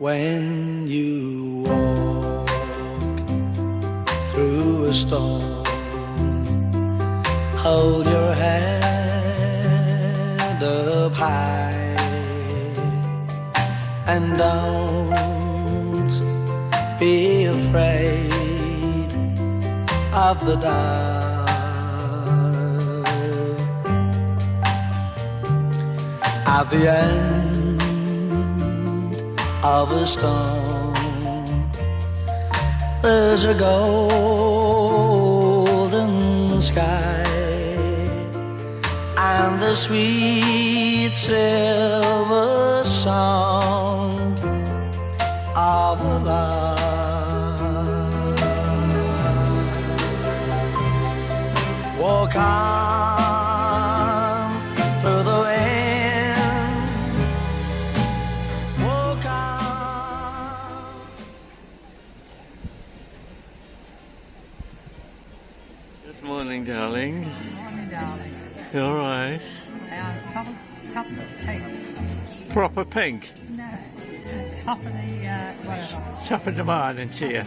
When you walk through a storm, hold your head up high and don't be afraid of the dark. At the end of a storm, there's a golden sky and the sweet silver song of love. Walk on through the wind, walk on. Good morning, darling. Good morning, darling. You alright? I am top of the pink. Proper pink. No, top of the whatever. Top of the morning to you.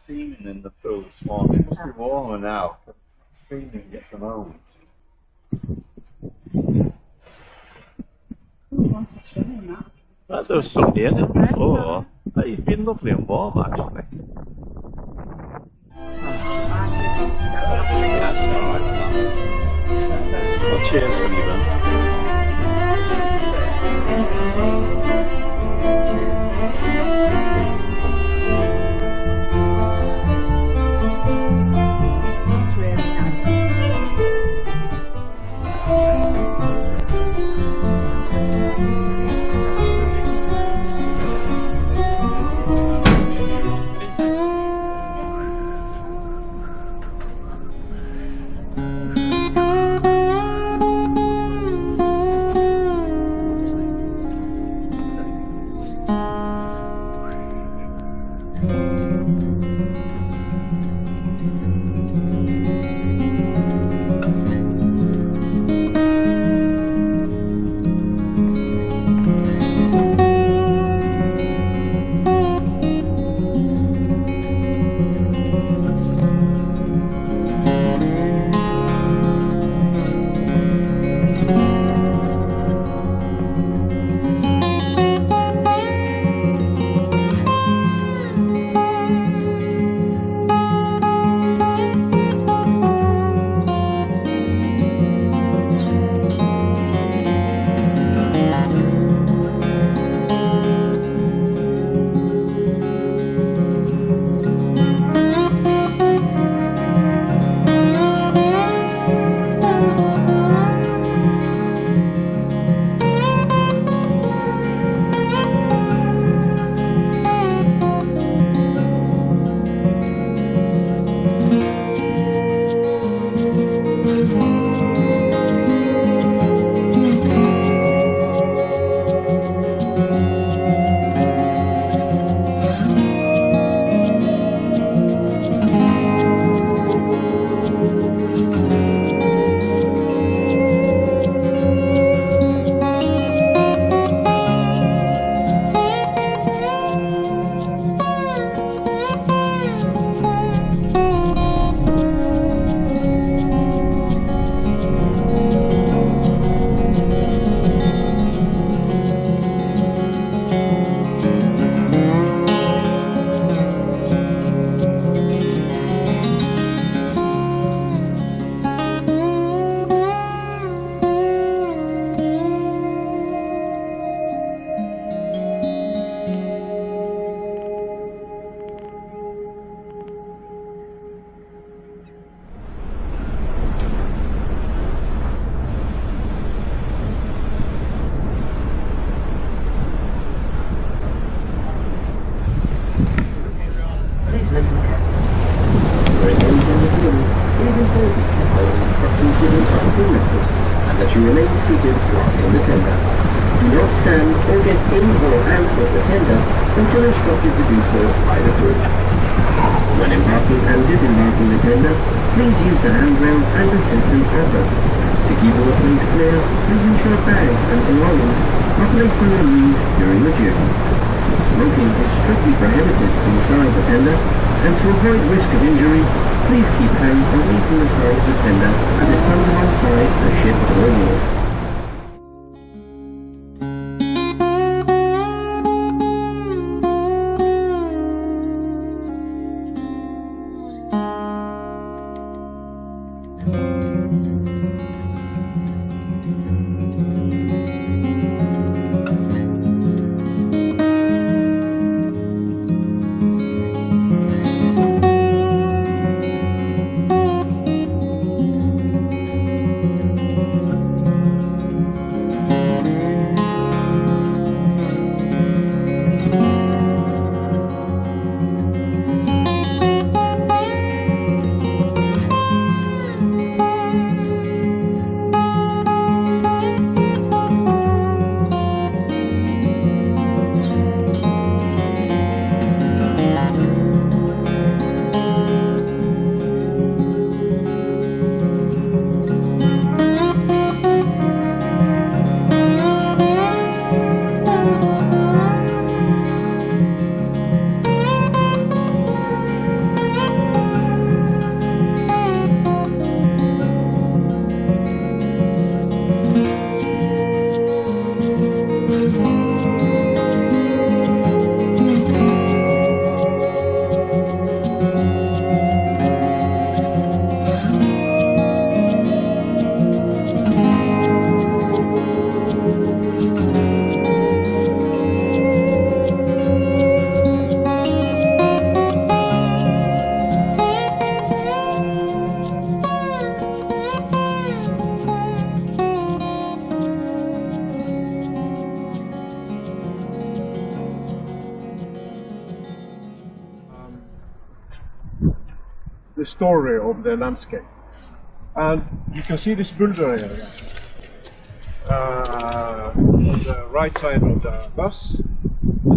Steaming in the pool this morning. It must be warmer now. Steaming at the moment. Who wants to swim in that? Well, there was somebody in it before. It's been lovely and warm actually. That's alright. Well, cheers for you, man. It's really nice. seated while in the tender. Do not stand or get in or out of the tender until instructed to do so by the crew. When embarking and disembarking the tender, please use the handrails and assistance offered. To keep all the planes clear, please ensure bags and belongings are placed on your knees during the journey. Smoking is strictly prohibited inside the tender, and to avoid risk of injury, please keep hands away from the side of the tender as it comes alongside the ship or wharf. The story of the landscape. And you can see this boulder area on the right side of the bus.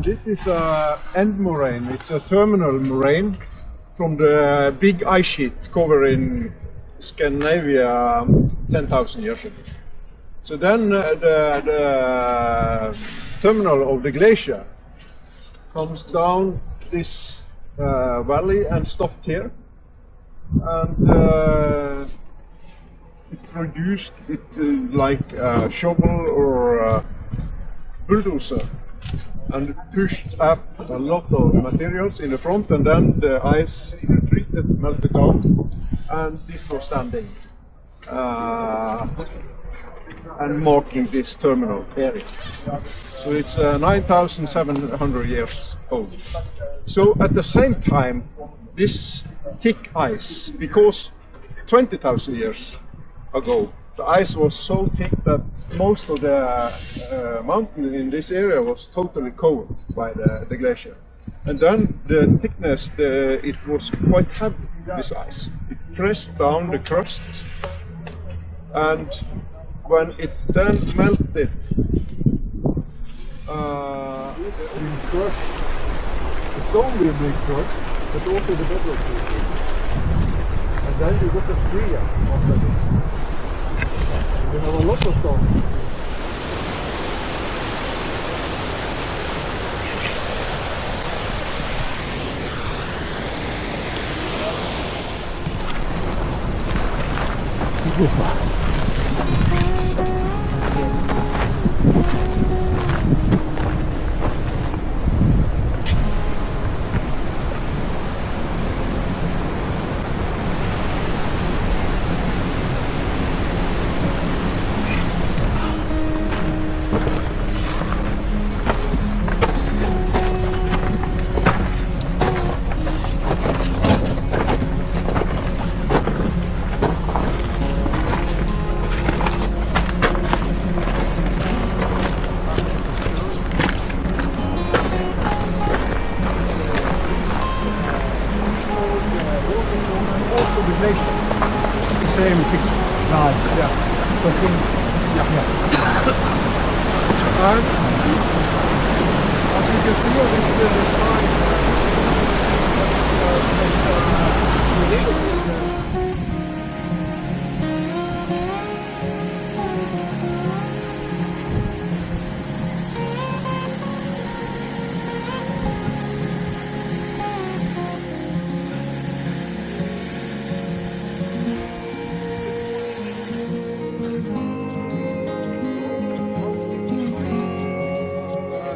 This is an end moraine. It's a terminal moraine from the big ice sheet covering Scandinavia 10,000 years ago. So then the terminal of the glacier comes down this valley and stopped here. And it produced it like a shovel or a bulldozer, and it pushed up a lot of materials in the front, and then the ice retreated, melted down, and this was standing and marking this terminal area. So it's 9,700 years old. So at the same time, this thick ice, because 20,000 years ago the ice was so thick that most of the mountain in this area was totally covered by the glacier. And then the thickness, it was quite heavy, this ice. It pressed down the crust, and when it then melted, the stone will be crushed, but also the bedrock will be. And then you got a stria after this. You have a lot of stone. Same picture. Right. Yeah. And as you can see on this sign,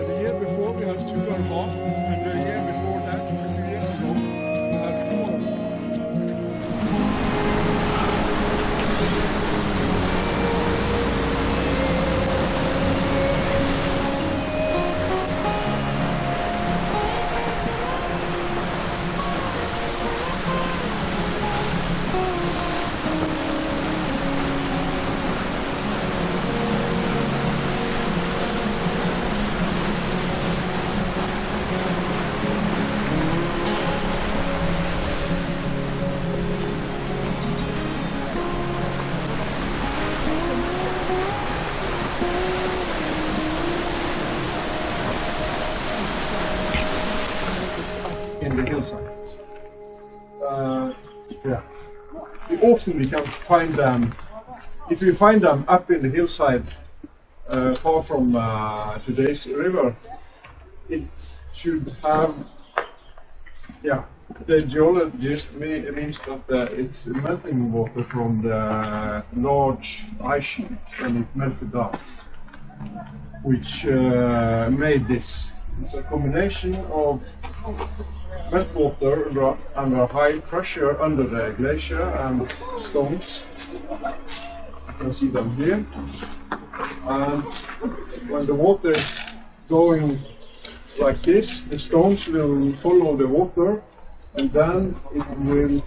the year before we had 2.5, and the year before that, 2 years ago, we had 4. In the hillside. Yeah. Often we can find them, if you find them up in the hillside far from today's river, it should have, yeah, the geologist means that it's melting water from the large ice sheet when it melted down, which made this. It's a combination of meltwater under high pressure under the glacier and stones. You can see them here. And when the water is going like this, the stones will follow the water, and then it will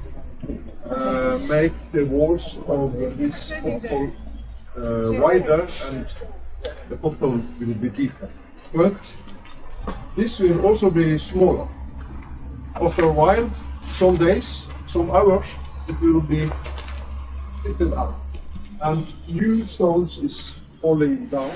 make the walls of this pothole wider, and the pothole will be deeper. But this will also be smaller. After a while, some days, some hours, it will be fitted out. And new stones is falling down.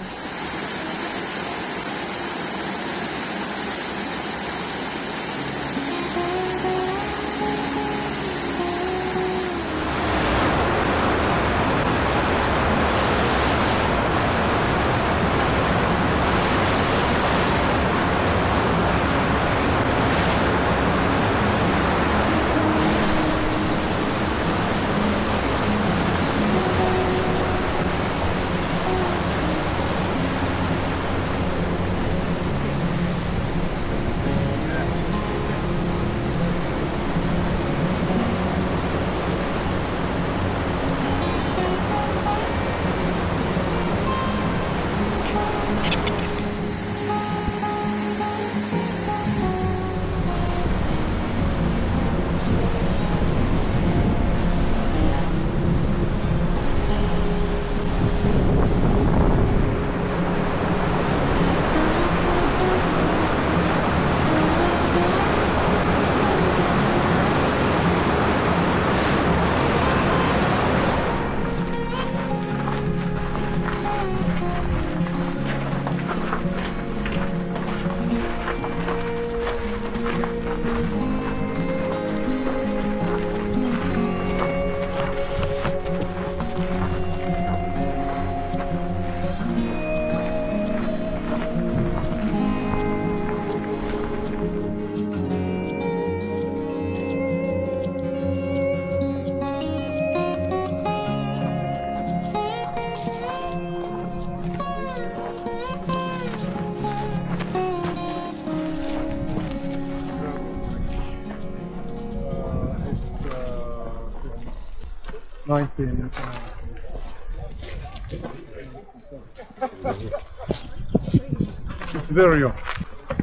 It's very young.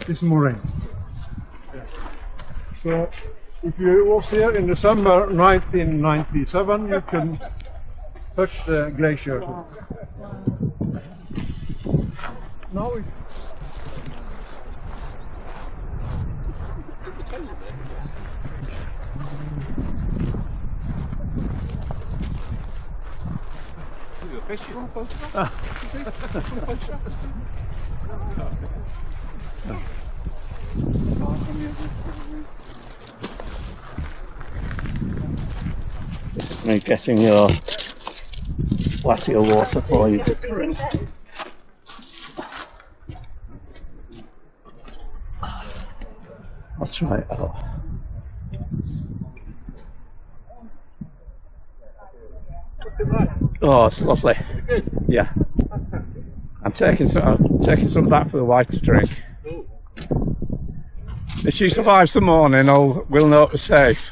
It's moraine. So if you was here in the summer 1997, you can touch the glacier. Now it's This is me getting your glacier water for you to drink. I'll try it out. Oh, it's lovely. Yeah. I'm taking some back for the wife to drink. If she survives the morning, we'll know it was safe.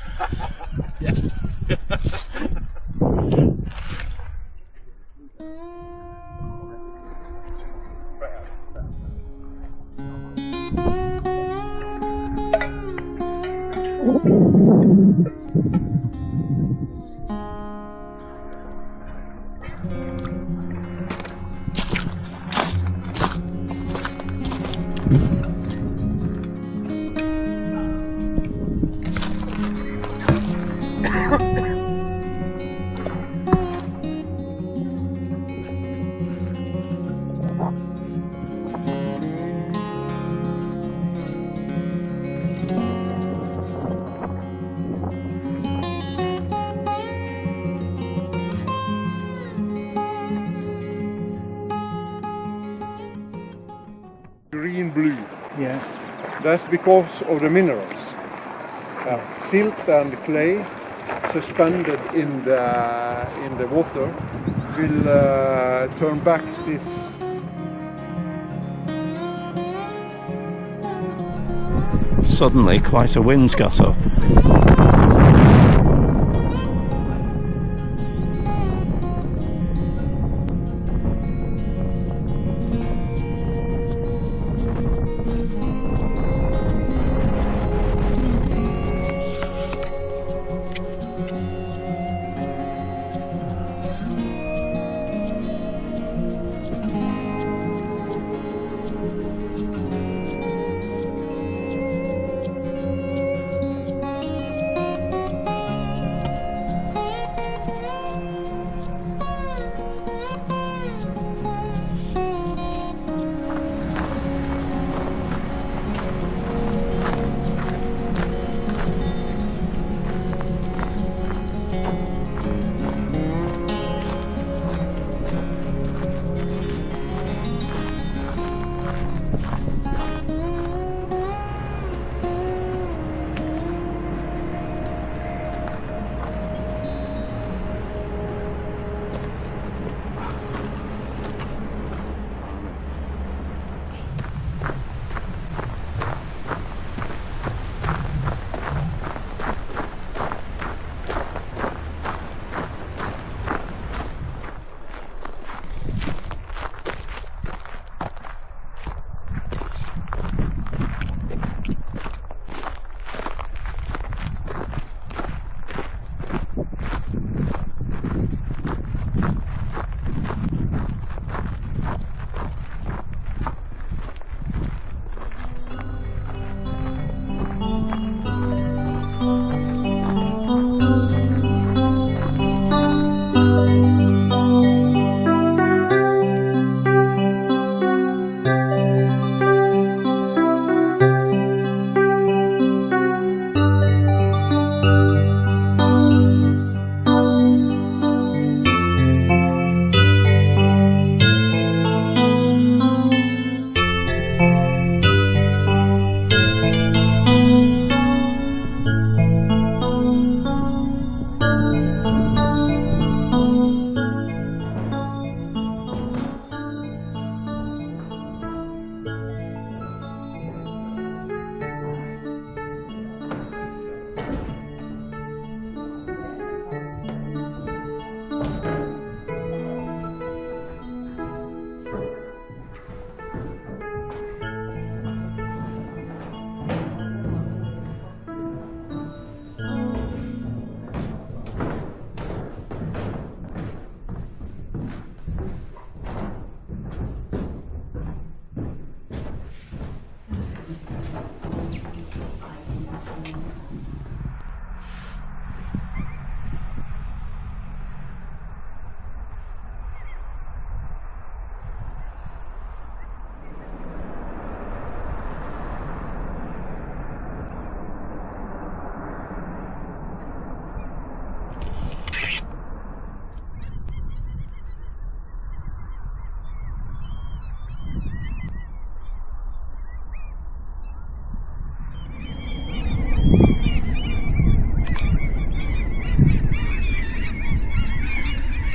Green-blue. Yeah. That's because of the minerals. Silt and clay suspended in the water will turn back this. Suddenly, quite a wind's got up.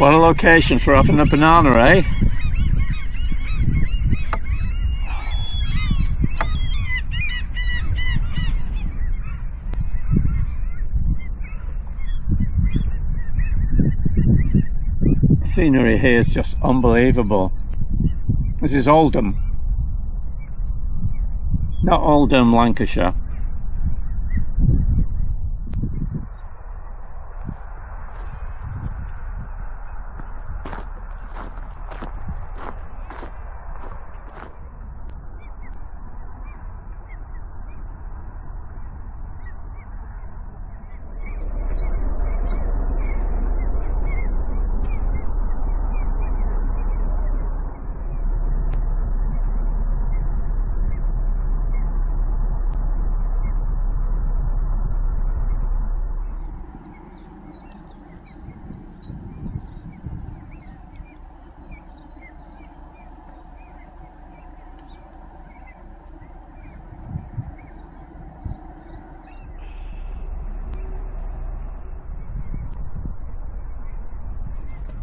What a location for having a banana, eh? The scenery here is just unbelievable. This is Olden, not Oldham, Lancashire.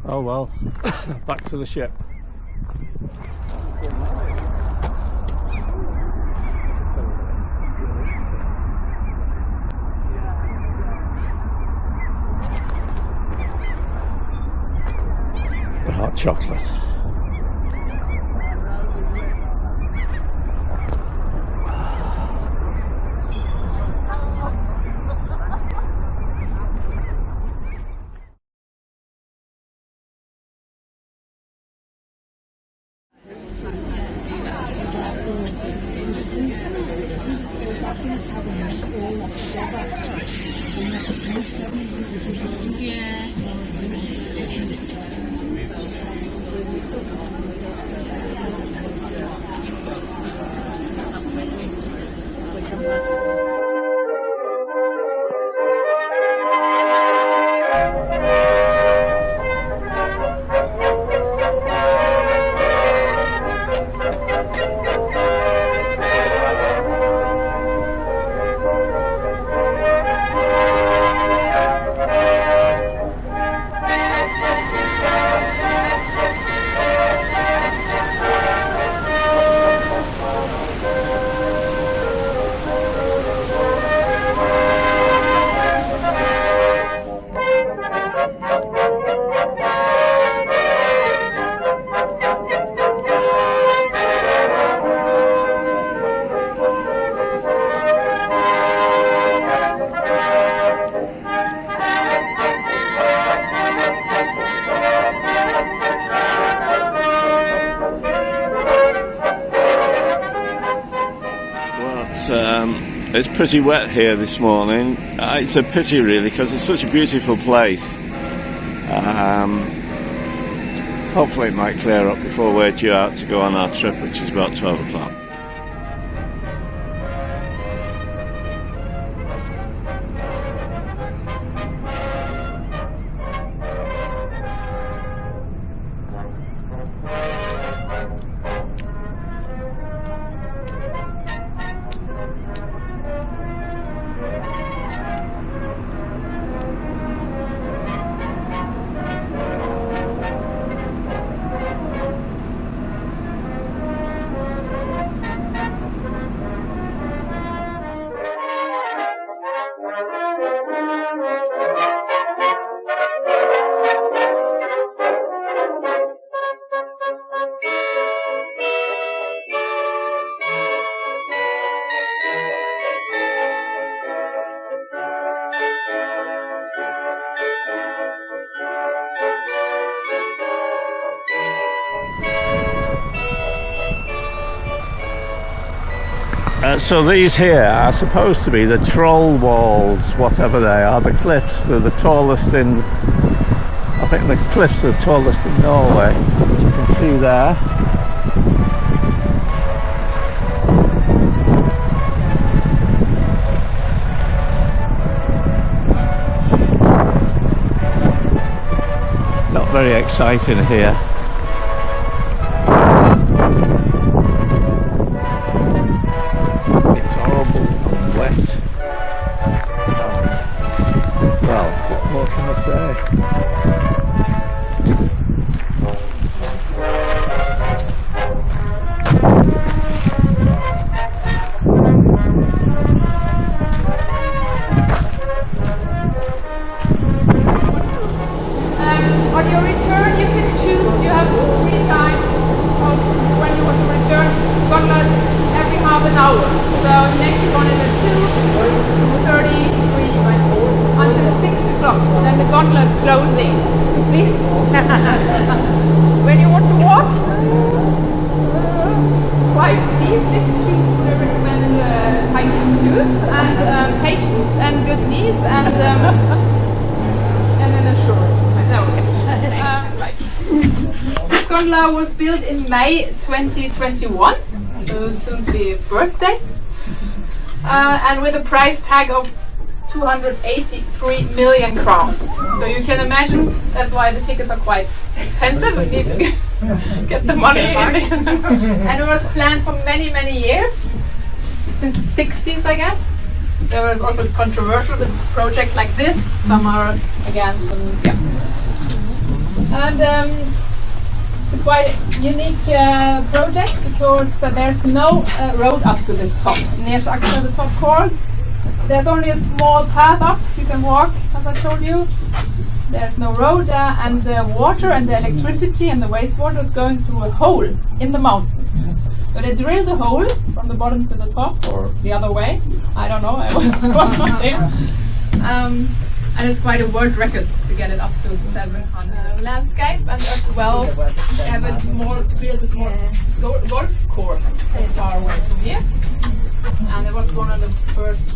Oh well, back to the ship. Hot chocolate. It's pretty wet here this morning. It's a pity really, because it's such a beautiful place. Hopefully it might clear up before we're due out to go on our trip, which is about 12 o'clock. So these here are supposed to be the troll walls, whatever they are, the cliffs. They're the tallest in, I think the cliffs are the tallest in Norway, which you can see there. Not very exciting here. Wet. Well, what more can I say? On your return, you can choose. You have free time of when you want to return. Gondolas every half an hour. So next one is at 2:30, 3, and 4 until 6 o'clock. Then the gondola is closing. So please, when you want to walk, quite steep. This shoes we recommend hiking shoes and patience and good knees and then a short. No, right. This gondola was built in May 2021, so soon to be birthday, and with a price tag of 283 million crowns. So you can imagine that's why the tickets are quite expensive. We need to get the money in. And it was planned for many, many years, since the 60s, I guess. There was also controversial with projects like this. Some are against, and yeah. And it's a quite unique project because there's no road up to this top. Near the top core, there's only a small path up you can walk, as I told you. There's no road, and the water and the electricity and the wastewater is going through a hole in the mountain. So they drilled a hole from the bottom to the top, or the other way. I don't know. I was not there. And it's quite a world record to get it up to 700 landscape, and as well have a build a small golf course far away from here. And it was one of the first.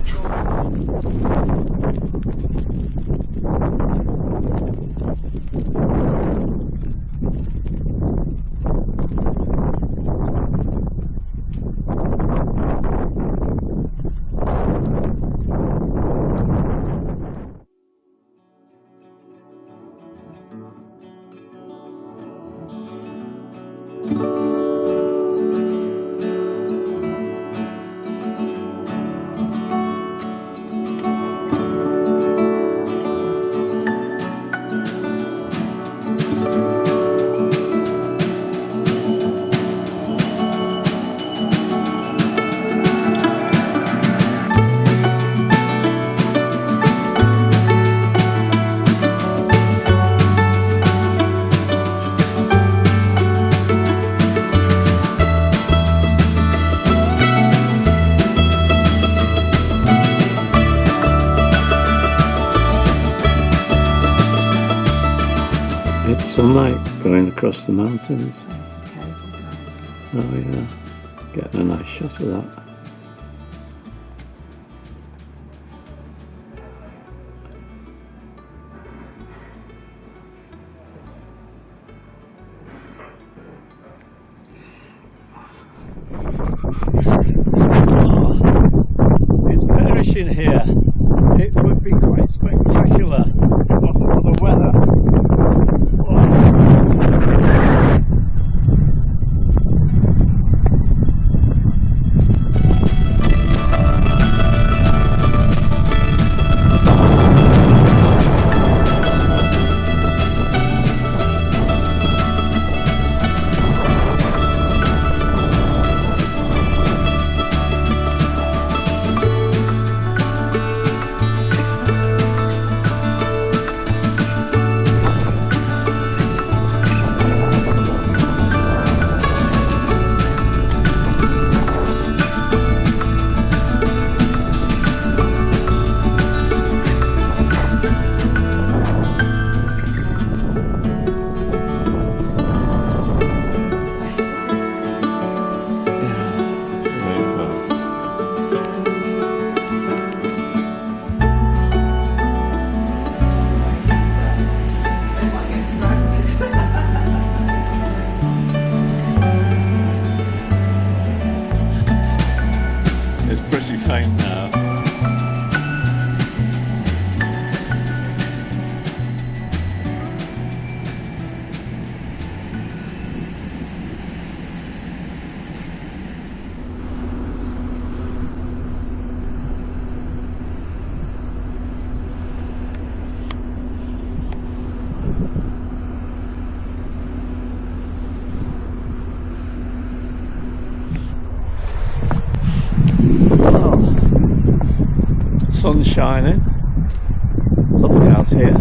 Sunlight going across the mountains. Oh yeah, getting a nice shot of that. It's perishing here. It would be quite spectacular if it wasn't for the weather. sun shining. Lovely out here.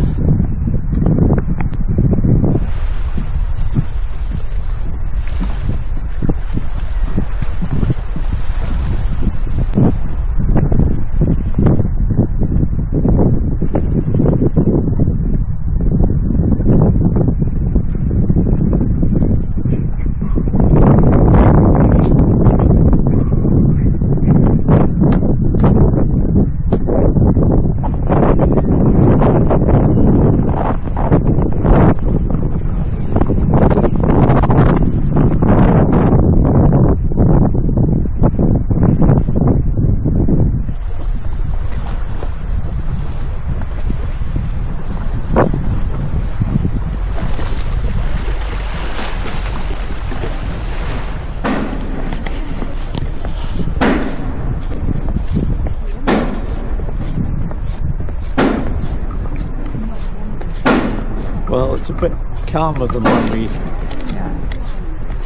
Well, it's a bit calmer than when we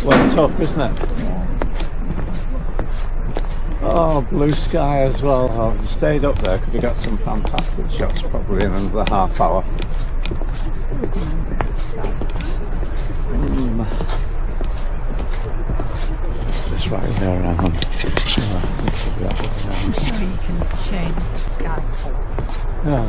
went up, isn't it? Oh, blue sky as well. I've stayed up there because we got some fantastic shots probably in another half hour. This right here around. So you can change the sky colour. Yeah.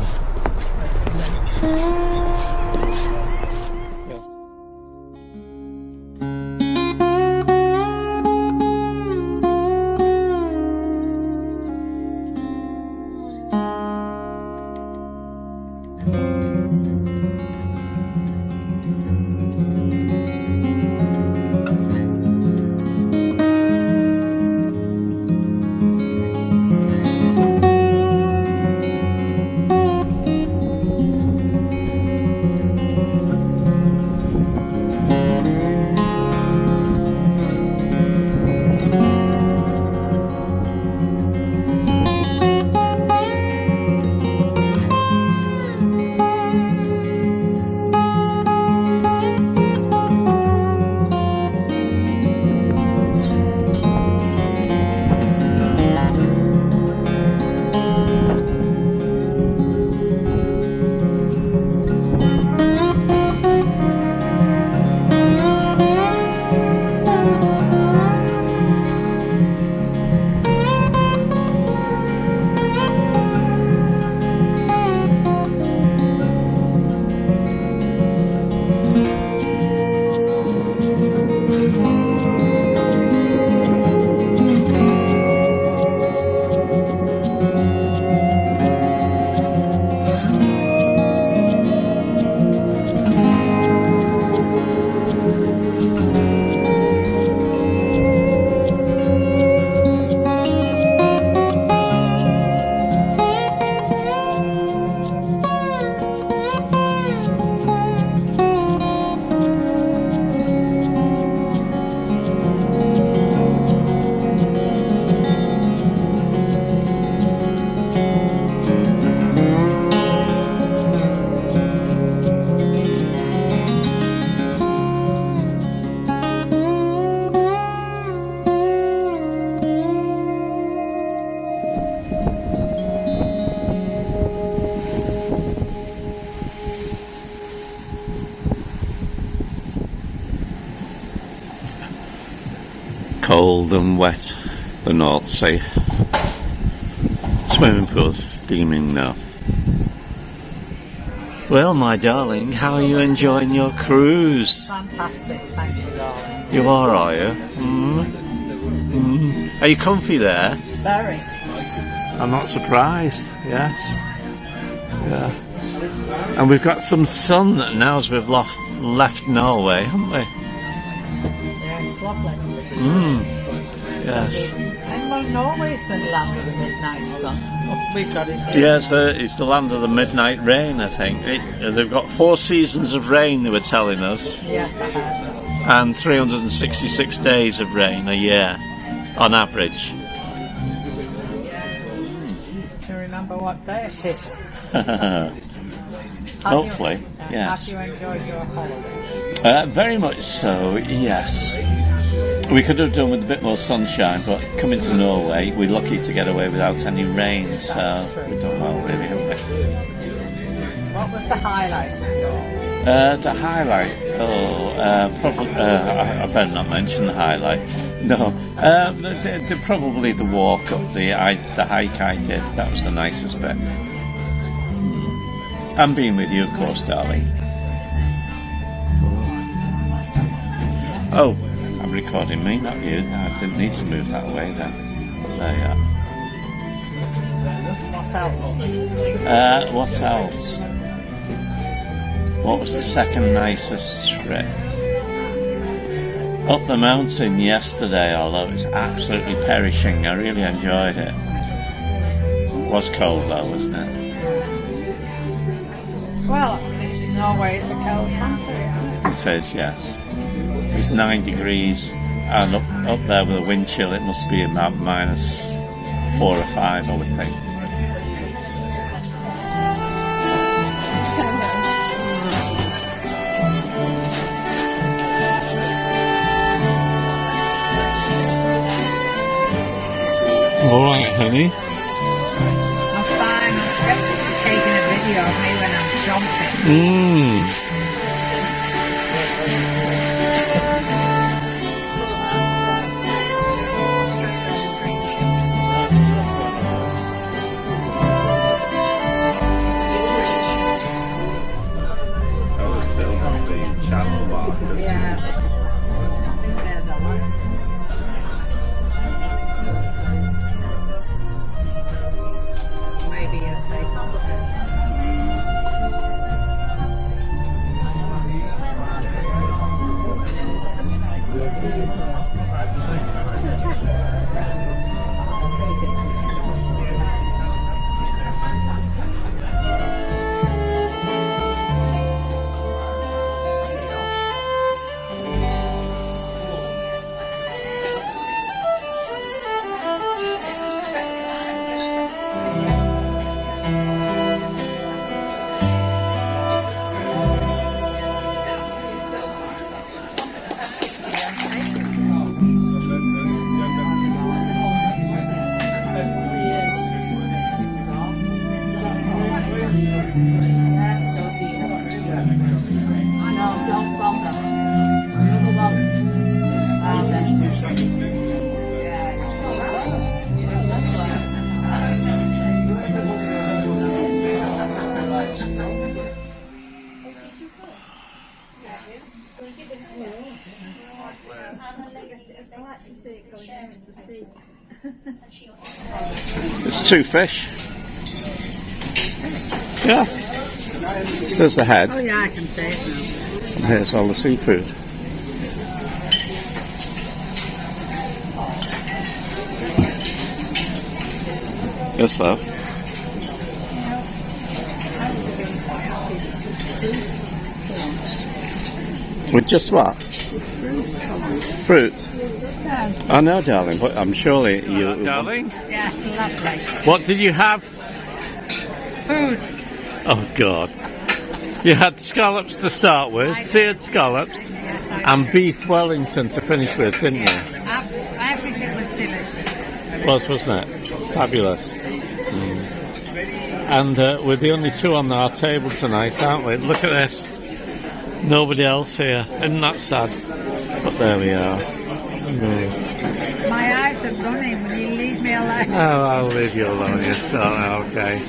Cold and wet, the North Sea. Swimming pool's steaming now. Well, my darling, how are you enjoying your cruise? Fantastic, thank you, darling. You are you? Are you comfy there? Very. I'm not surprised, yes. Yeah. And we've got some sun now as we've left Norway, haven't we? Yes, lovely. Yes. And well, Norway's the land of the midnight sun. Oh, we've got it here. Yes, it's the land of the midnight rain, I think. They've got 4 seasons of rain, they were telling us. Yes, I have. And 366 days of rain a year, on average. Do you remember what day it is? Hopefully, yes. Have you enjoyed your holiday? Very much so, yes. We could have done with a bit more sunshine, but coming to Norway, we're lucky to get away without any rain, so we've done well, really, haven't we? What was the highlight? The highlight? Probably. I better not mention the highlight. No, probably the walk up the hike I did. That was the nicest bit. And being with you, of course, darling. Oh, I'm recording me, not you. I didn't need to move that way then. But there you are. What else? What else? What was the second nicest trip? Up the mountain yesterday, although it's absolutely perishing. I really enjoyed it. It was cold though, wasn't it? Well, Norway is a cold country, isn't it? It is, yes. It's 9 degrees, and up there with the wind chill, it must be about -4 or 5, I would think. All right, honey. I'm fine. I'm definitely taking a video of me when I'm jumping. Oh, still got the channel markers. Yeah. I think there's a lot. Maybe you'll take off. It's 2 fish. Yeah. There's the head. Oh yeah, I can see it now. And here's all the seafood. Yes, love. With just what? Fruit. I know, darling, but I'm surely you... Darling? Yes, lovely. What did you have? Food. Oh, God. You had scallops to start with, seared scallops, and beef Wellington to finish with, didn't you? Everything was delicious. Wasn't it? Fabulous. And we're the only two on our table tonight, aren't we? Look at this. Nobody else here. Isn't that sad? But there we are. My eyes are running. Will you leave me alone? Oh, I'll leave you alone. Yes, okay.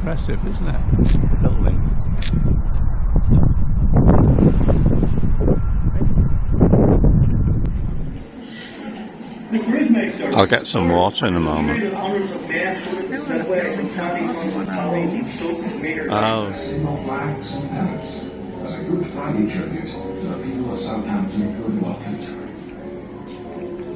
impressive, isn't it? Building. I'll get some water in a moment. Oh. As a good Friday tribute to the people of Southampton Goodwill Future.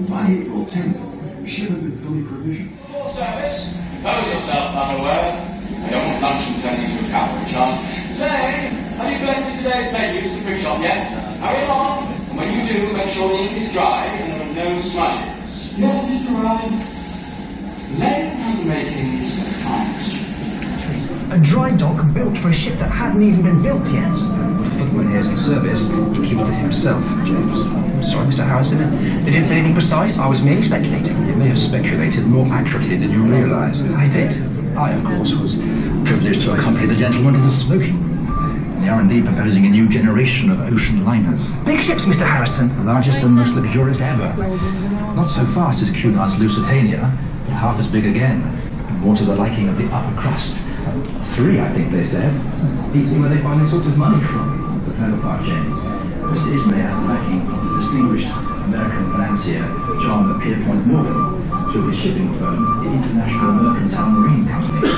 By April 10th, the ship had been fully provisioned. Full service. Pose yourself, Butterworth. I don't want lunch and turning into a cavalry charge. Lane, have you collected today's menus from Briksdal yet? Hurry along, and when you do, make sure the ink is dry and there are no smudges. Yes, Mr. Ryan. Lane has the makings of fine exchange. A dry dock built for a ship that hadn't even been built yet. When the footman hears in service, he keeps it to himself, James. Sorry, Mr. Harrison. They didn't say anything precise. I was merely speculating. You may have speculated more accurately than you realised. I did. I, of course, was privileged to accompany the gentleman to the smoking room. They are indeed proposing a new generation of ocean liners. Big ships, Mr. Harrison. The largest and most luxurious ever. Not so fast as Cunard's Lusitania, but half as big again. More to the liking of the upper crust. 3, I think they said. Eating where they find this sort of money from. That's the clever part, James. Mr. Ismay has the backing of the distinguished American financier John Pierpont Morgan through his shipping firm, the International Mercantile Marine Company.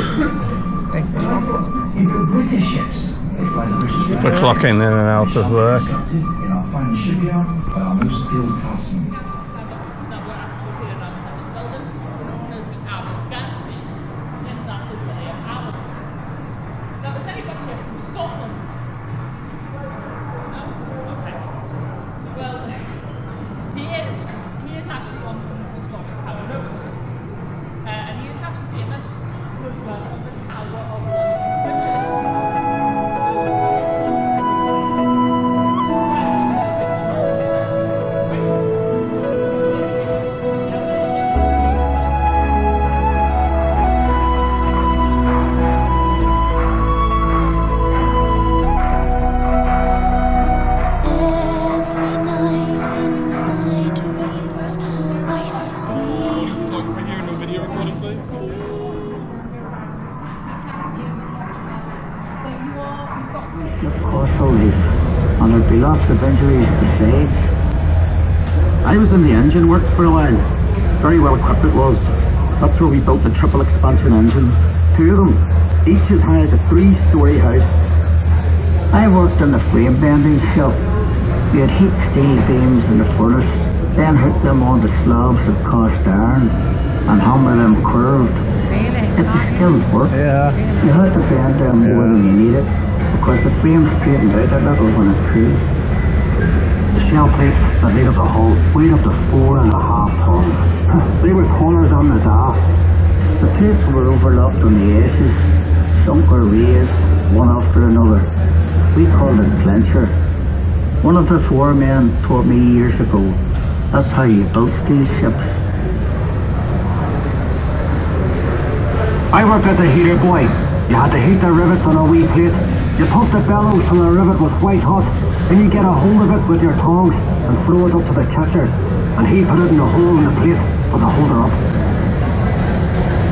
Even British ships. They fly the British flag. For clocking in and out of work. In our fine shipyard by our most skilled craftsmen. And there'd be lots of injuries besides. I was in the engine works for a while. Very well equipped it was. That's where we built the triple expansion engines. 2 of them, each as high as a 3-storey house. I worked in the frame bending shop. We had heat steel beams in the furnace, then hooked them onto slabs of cast iron and hammer them curved. It was skilled work. Yeah. You had to bend them more than you needed, because the frame straightened out a little when it cooled. The shell plates that made up the hull weighed up to 4.5 tons. They were taller than the aft. The plates were overlapped on the edges, sunk or raised, one after another. We called it clincher. One of the foremen taught me years ago, that's how you built steel ships. I worked as a heater boy. You had to heat the rivets on a wee plate. You pump the bellows till the rivet was white hot, then you get a hold of it with your tongs and throw it up to the catcher, and he put it in the hole in the plate for the holder up.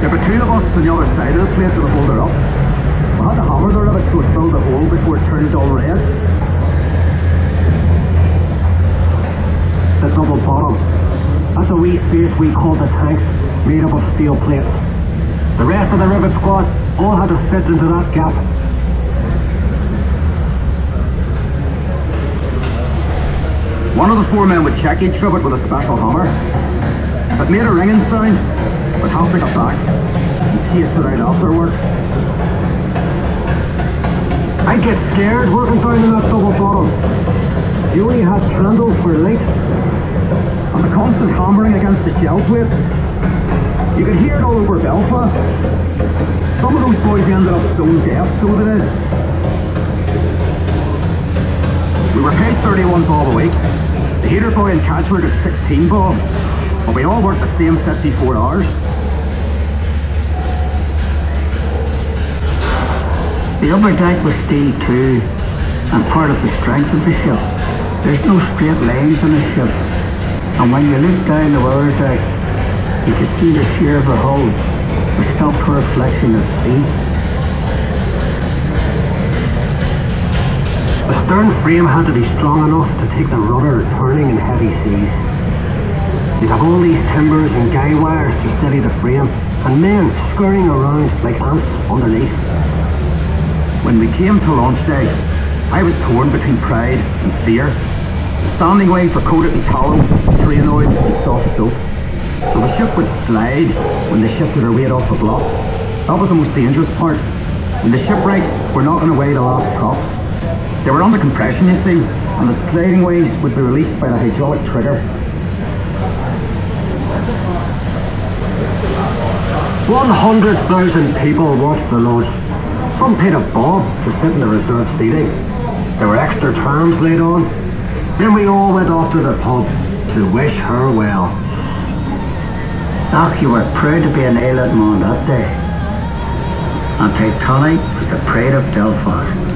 There were 2 of us on the other side of the plate to hold her up. We had to hammer the rivet so it filled the hole before it turned dull red. The double bottom. That's a wee space we called the tanks, made up of steel plates. The rest of the rivet squad all had to fit into that gap. One of the foremen would check each rivet with a special hammer. It made a ringing sound, but half pick it back and taste it out afterward. I get scared working down in that double bottom. You only had candles for light, and the constant hammering against the shell plate. You could hear it all over Belfast. Some of those boys ended up stone deaf, so they did. We were paid 31 bob a week. The heater boy in Catchford got 16 bob, but we all worked the same 54 hours. The upper deck was steel too, and part of the strength of the ship. There's no straight lines in a ship, and when you look down the weather deck, you could see the shear of the hull, which stopped for reflection at sea. The stern frame had to be strong enough to take the rudder turning in heavy seas. You'd have all these timbers and guy wires to steady the frame, and men scurrying around like ants underneath. When we came to launch day, I was torn between pride and fear. The standing ways were coated in tallow, train oil and soft soap. So the ship would slide when they shifted her weight off the block. That was the most dangerous part. When the shipwrights were knocking away the last props. They were under compression, you see, and the sliding ways would be released by the hydraulic trigger. 100,000 people watched the launch. Some paid a bob to sit in the reserved seating. There were extra terms laid on. Then we all went off to the pub to wish her well. Ach, you were proud to be an Island man that day. And Titanic was the pride of Belfast.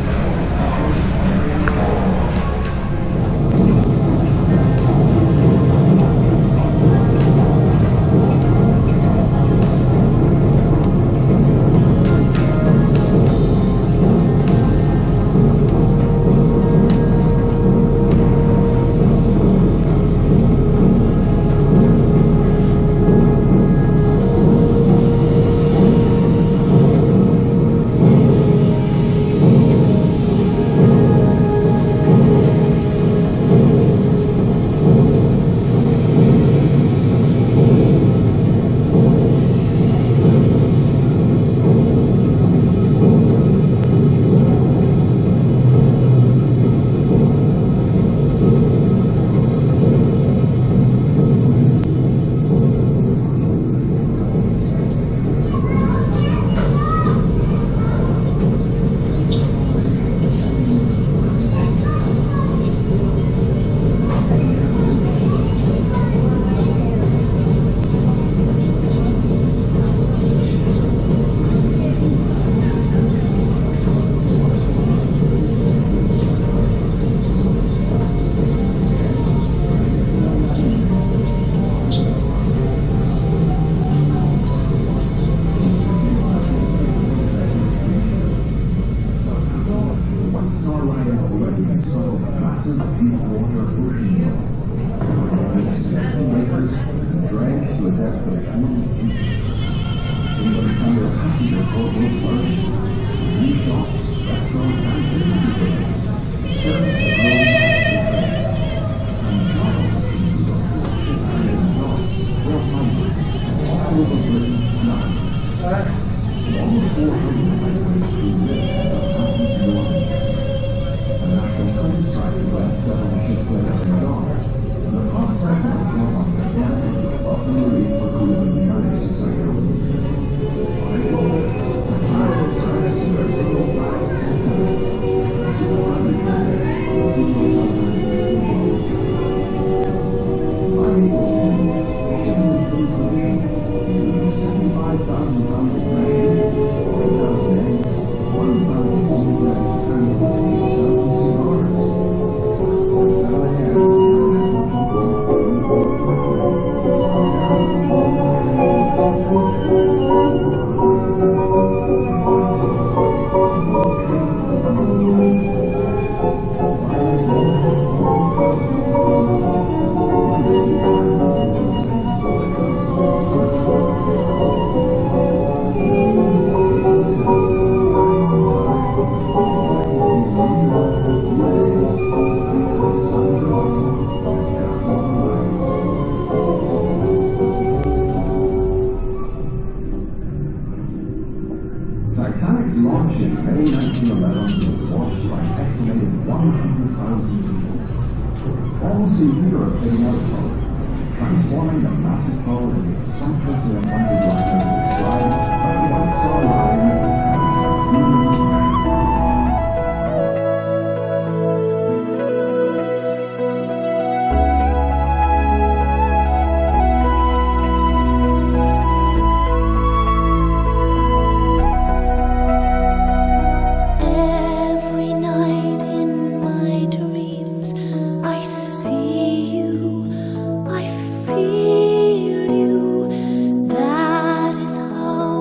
Titanic's launch in May 1911 was watched by an estimated 100,000 people. Almost a year of being out of transforming the massive hull into a sumptuous and wonderful liner described by the White Line as human. Feel you, that is how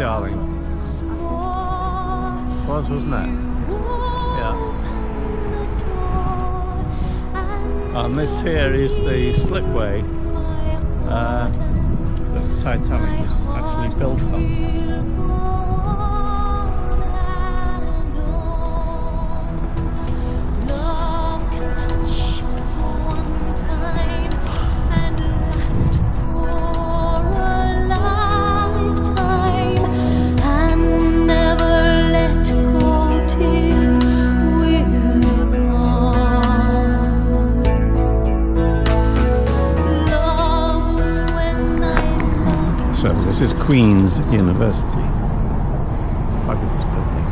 darling? Wasn't it? Yeah. And this here is the slipway that Titanic was actually built on. So this is Queen's University. Fabulous building.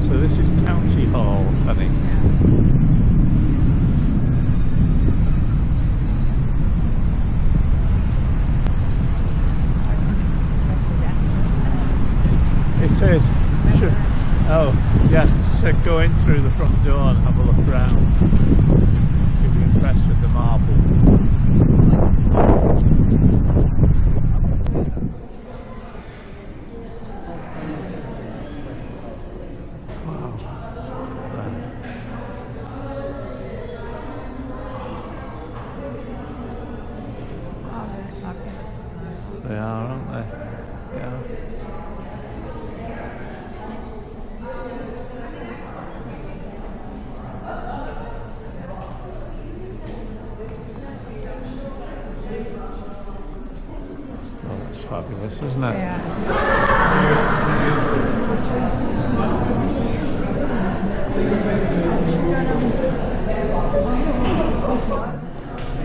So this is County Hall, I think. It says, oh yes, it said go in through the front door and have a look around. You'll be impressed with the marble. They are, aren't they? Yeah. Oh, that's fabulous, isn't it? Yeah.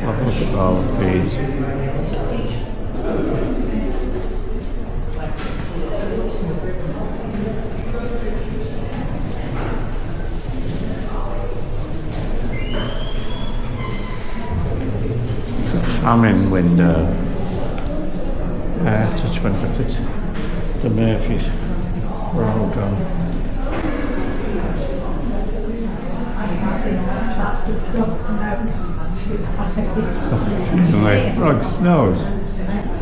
Have a look at all of these. Famine window. Touch window. The Murphys were all gone. Frog's nose.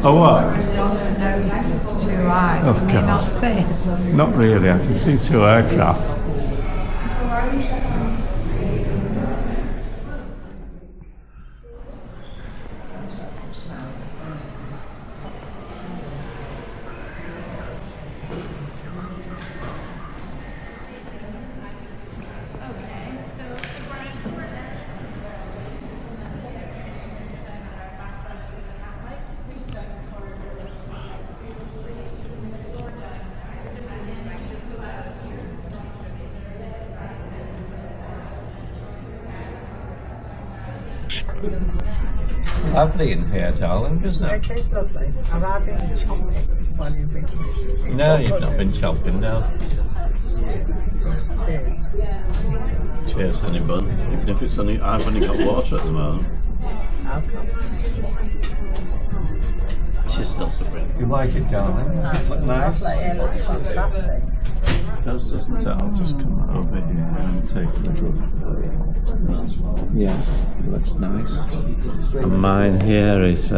Oh what? It's two eyes. Oh Can you not see it? Not really. I can see two aircraft. Lovely in here, darling, isn't it? It is lovely. Have I been chopping while you've been? No, you've not been chopping, no. Cheers, honey bun. Even if it's only, I've only got water at the moment. She's still so pretty. You like it, darling? Does it look nice? It looks fantastic. It does, doesn't it? I'll just come over here and take a little. Yes, it looks nice. And mine here is,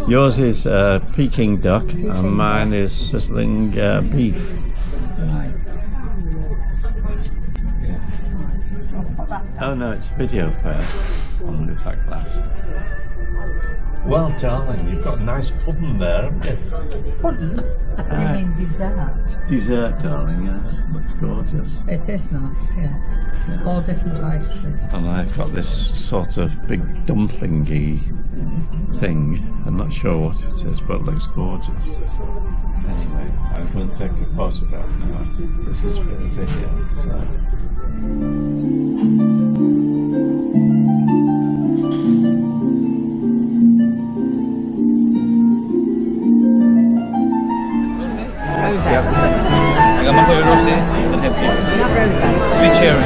yours is Peking duck, and mine is sizzling beef. Right. Oh no, it's video first. On with that glass. Well, darling, you've got a nice pudding there, haven't you? Pudding? You mean dessert? Dessert, darling, yes. Looks gorgeous. It is nice, yes. All different ice cream. And I've got this sort of big dumplingy thing. I'm not sure what it is, but it looks gorgeous. Anyway, I'm going to take a photograph now. This is for the video, so. be cherry.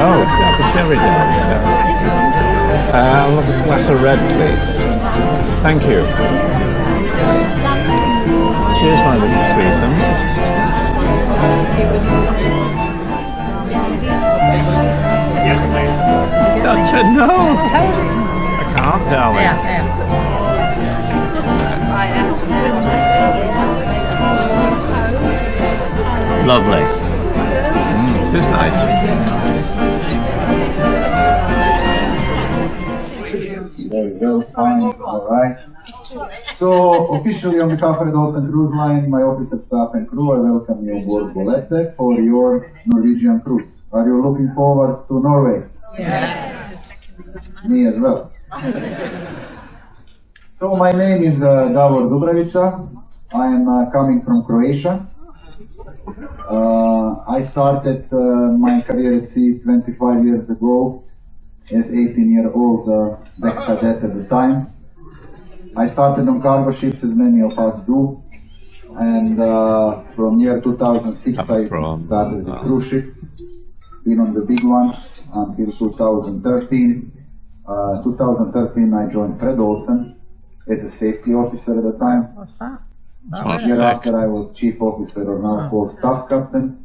Oh, the cherry down. Yeah. I'll have a glass of red, please. Thank you. Cheers, my little sweetums. Doctor, no! I can't, darling. Lovely. It is nice. There we go, fine, alright. So, officially on behalf of Fred Olsen Cruise Line, my officer, staff and crew, I welcome you aboard Bolette for your Norwegian cruise. Are you looking forward to Norway? Yes. Me as well. So, my name is Davor Dubravica. I am coming from Croatia. I started my career at sea 25 years ago as 18-year-old deck cadet at the time. I started on cargo ships, as many of us do, and from year 2006 I started with cruise ships, been on the big ones until 2013. 2013 I joined Fred Olsen as a safety officer at the time. What's that? A year after I was chief officer, or now called staff captain,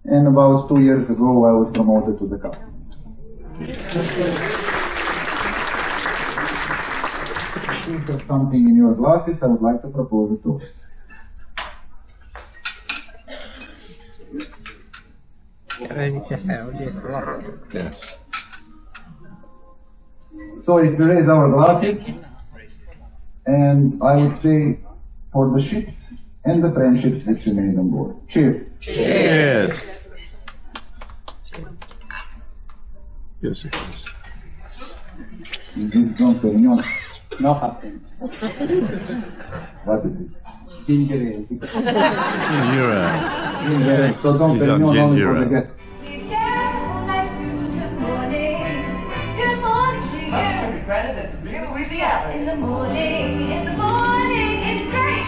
and about 2 years ago I was promoted to the captain. If you have something in your glasses, I would like to propose a toast. Yes. So if we raise our glasses, and I would say for the ships and the friendships which remain on board. Cheers. Cheers. Yes, it is. This Don Perignon. No happening. What is it? Ginger ale. Ginger ale. Ginger ale. So Don Perignon only for the guests. That's real Louisiana. In the morning, it's great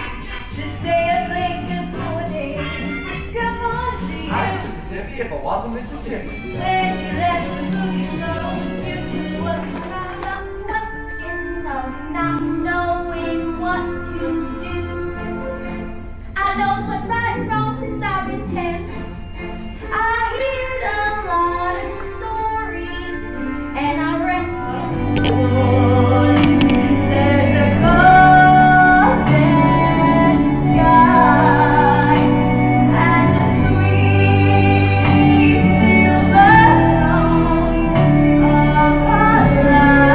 to stay up late. Good morning to you. I'm Mississippi if it wasn't Mississippi. Then you let the boogie flow. You was the question of not knowing what to do. I know what's right and wrong since I've been 10. I heard a lot of stories and I read. There's a golden sky and a sweet silver song of our life.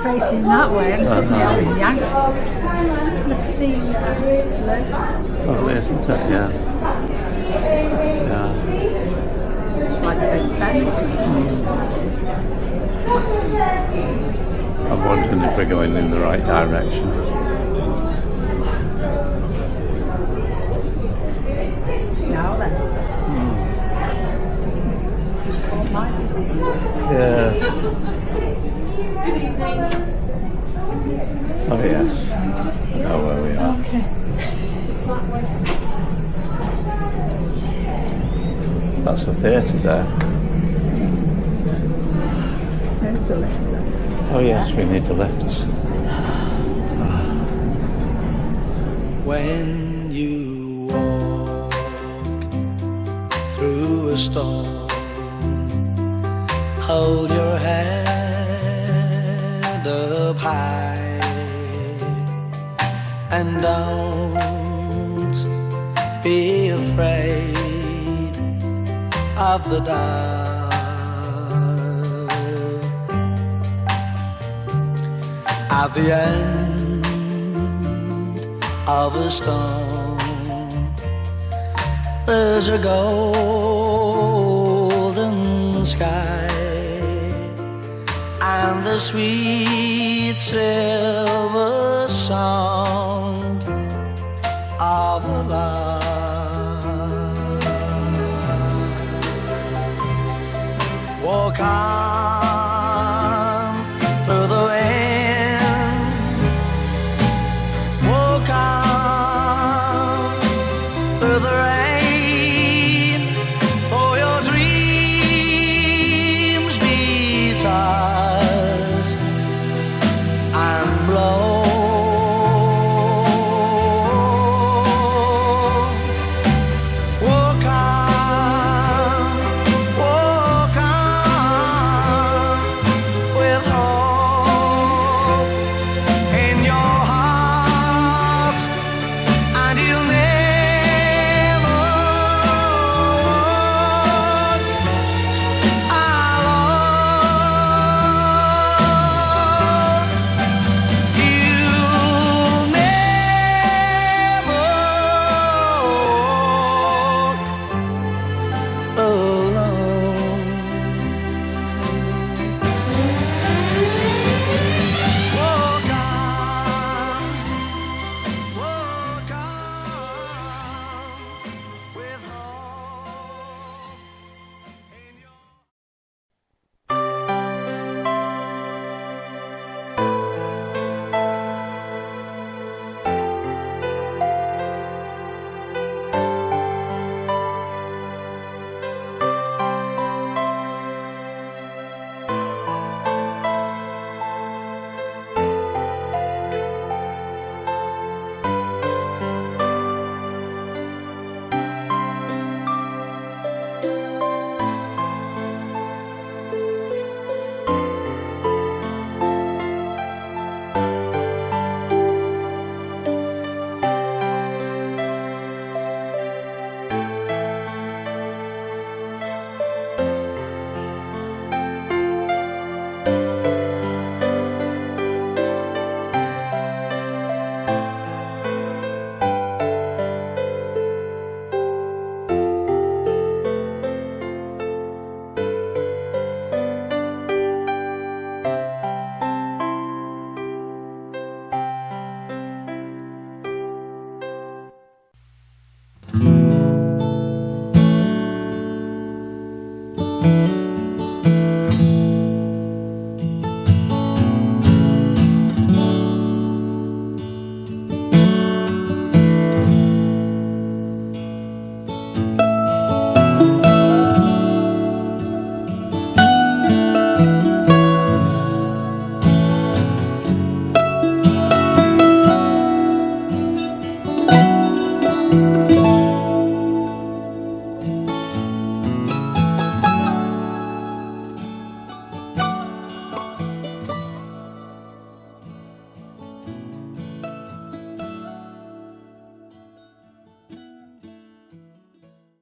Facing that way, I'm sitting here with Yanked. Oh, isn't it? Yeah. Yeah. It's like a big pen. I'm wondering if we're going in the right direction. Now then. Yes. Oh yes. I know where we are. Okay. That's the theatre there. There's the lift there. Oh yes, we need the lifts. When you walk through a storm. Hold your head up high and don't be afraid of the dark. At the end of a storm, there's a golden sky and the sweet silver sound of a lark. Walk on